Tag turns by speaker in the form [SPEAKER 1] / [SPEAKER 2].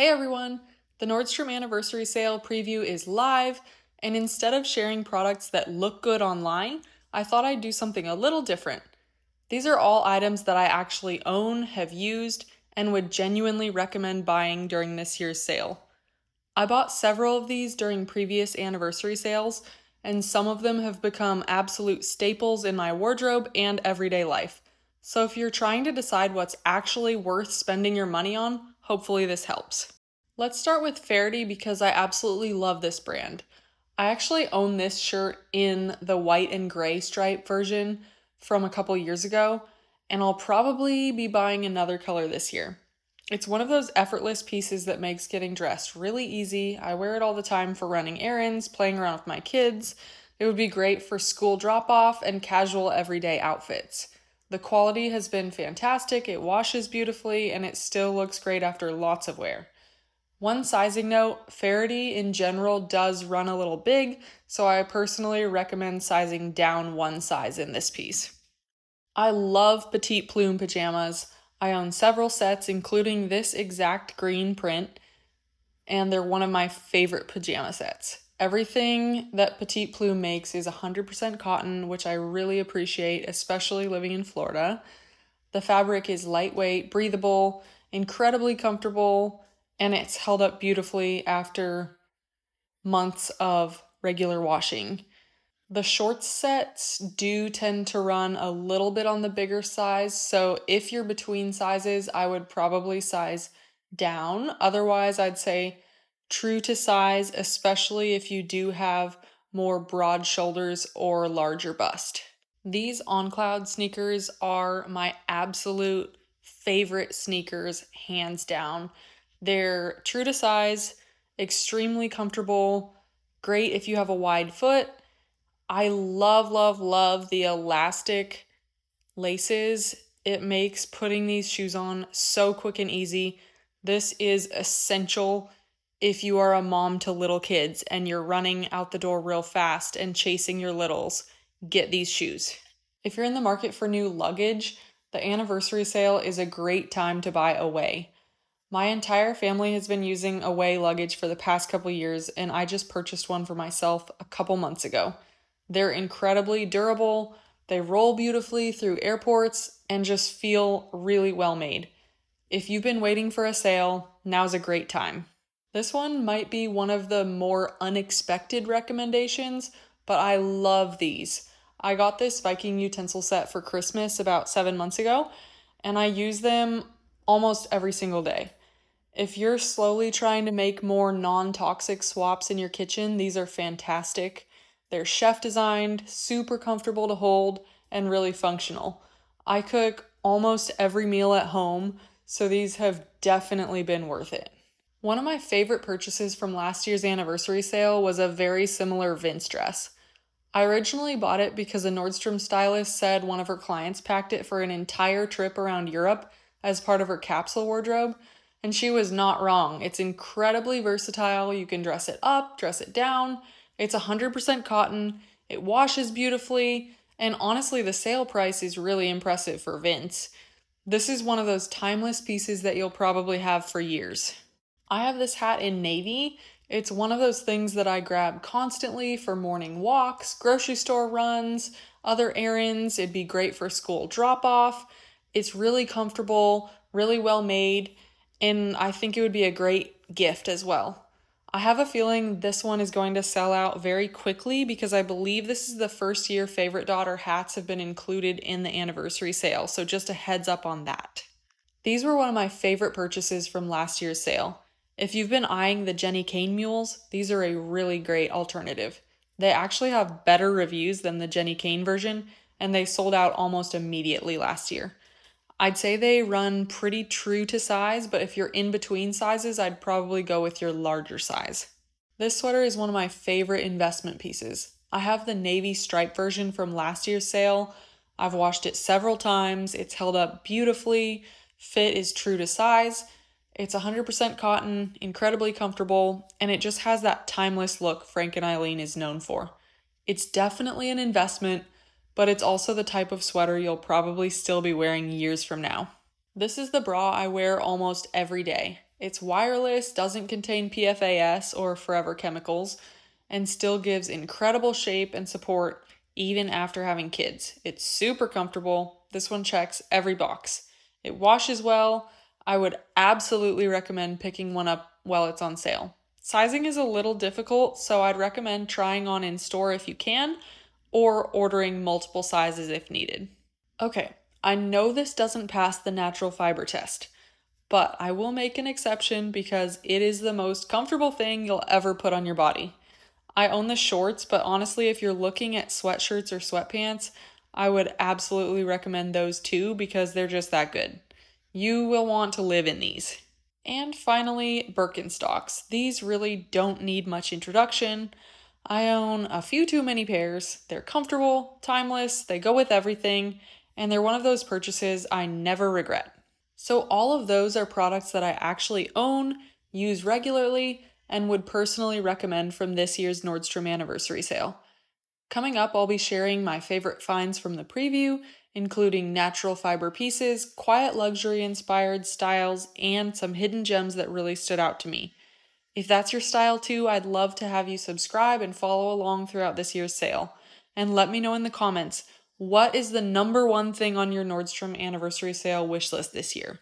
[SPEAKER 1] Hey everyone! The Nordstrom Anniversary Sale preview is live, and instead of sharing products that look good online, I thought I'd do something a little different. These are all items that I actually own, have used, and would genuinely recommend buying during this year's sale. I bought several of these during previous anniversary sales, and some of them have become absolute staples in my wardrobe and everyday life. So if you're trying to decide what's actually worth spending your money on, hopefully this helps. Let's start with Faherty because I absolutely love this brand. I actually own this shirt in the white and gray stripe version from a couple years ago, and I'll probably be buying another color this year. It's one of those effortless pieces that makes getting dressed really easy. I wear it all the time for running errands, playing around with my kids. It would be great for school drop-off and casual everyday outfits. The quality has been fantastic, it washes beautifully, and it still looks great after lots of wear. One sizing note, Faherty in general does run a little big, so I personally recommend sizing down one size in this piece. I love Petite Plume pajamas. I own several sets, including this exact green print, and they're one of my favorite pajama sets. Everything that Petite Plume makes is 100% cotton, which I really appreciate, especially living in Florida. The fabric is lightweight, breathable, incredibly comfortable, and it's held up beautifully after months of regular washing. The short sets do tend to run a little bit on the bigger size, so if you're between sizes, I would probably size down. Otherwise, I'd say true to size, especially if you do have more broad shoulders or larger bust. These On Cloud sneakers are my absolute favorite sneakers, hands down. They're true to size, extremely comfortable, great if you have a wide foot. I love, love, love the elastic laces. It makes putting these shoes on so quick and easy. This is essential if you are a mom to little kids and you're running out the door real fast and chasing your littles. Get these shoes. If you're in the market for new luggage, the anniversary sale is a great time to buy Away. My entire family has been using Away luggage for the past couple years, and I just purchased one for myself a couple months ago. They're incredibly durable, they roll beautifully through airports, and just feel really well made. If you've been waiting for a sale, now's a great time. This one might be one of the more unexpected recommendations, but I love these. I got this Viking utensil set for Christmas about 7 months ago, and I use them almost every single day. If you're slowly trying to make more non-toxic swaps in your kitchen, these are fantastic. They're chef designed, super comfortable to hold, and really functional. I cook almost every meal at home, so these have definitely been worth it. One of my favorite purchases from last year's anniversary sale was a very similar Vince dress. I originally bought it because a Nordstrom stylist said one of her clients packed it for an entire trip around Europe as part of her capsule wardrobe, and she was not wrong. It's incredibly versatile. You can dress it up, dress it down. It's 100% cotton, it washes beautifully, and honestly, the sale price is really impressive for Vince. This is one of those timeless pieces that you'll probably have for years. I have this hat in navy. It's one of those things that I grab constantly for morning walks, grocery store runs, other errands. It'd be great for school drop-off. It's really comfortable, really well made, and I think it would be a great gift as well. I have a feeling this one is going to sell out very quickly because I believe this is the first year favorite daughter hats have been included in the anniversary sale, so just a heads up on that. These were one of my favorite purchases from last year's sale. If you've been eyeing the Jenny Kane mules, these are a really great alternative. They actually have better reviews than the Jenny Kane version, and they sold out almost immediately last year. I'd say they run pretty true to size, but if you're in between sizes, I'd probably go with your larger size. This sweater is one of my favorite investment pieces. I have the navy stripe version from last year's sale. I've washed it several times. It's held up beautifully. Fit is true to size. It's 100% cotton, incredibly comfortable, and it just has that timeless look Frank and Eileen is known for. It's definitely an investment, but it's also the type of sweater you'll probably still be wearing years from now. This is the bra I wear almost every day. It's wireless, doesn't contain PFAS or forever chemicals, and still gives incredible shape and support even after having kids. It's super comfortable. This one checks every box. It washes well. I would absolutely recommend picking one up while it's on sale. Sizing is a little difficult, so I'd recommend trying on in store if you can, or ordering multiple sizes if needed. Okay, I know this doesn't pass the natural fiber test, but I will make an exception because it is the most comfortable thing you'll ever put on your body. I own the shorts, but honestly, if you're looking at sweatshirts or sweatpants, I would absolutely recommend those too because they're just that good. You will want to live in these. And finally, Birkenstocks. These really don't need much introduction. I own a few too many pairs. They're comfortable, timeless, they go with everything, and they're one of those purchases I never regret. So all of those are products that I actually own, use regularly, and would personally recommend from this year's Nordstrom Anniversary Sale. Coming up, I'll be sharing my favorite finds from the preview, including natural fiber pieces, quiet luxury inspired styles, and some hidden gems that really stood out to me. If that's your style too, I'd love to have you subscribe and follow along throughout this year's sale. And let me know in the comments, what is the number one thing on your Nordstrom Anniversary Sale wish list this year?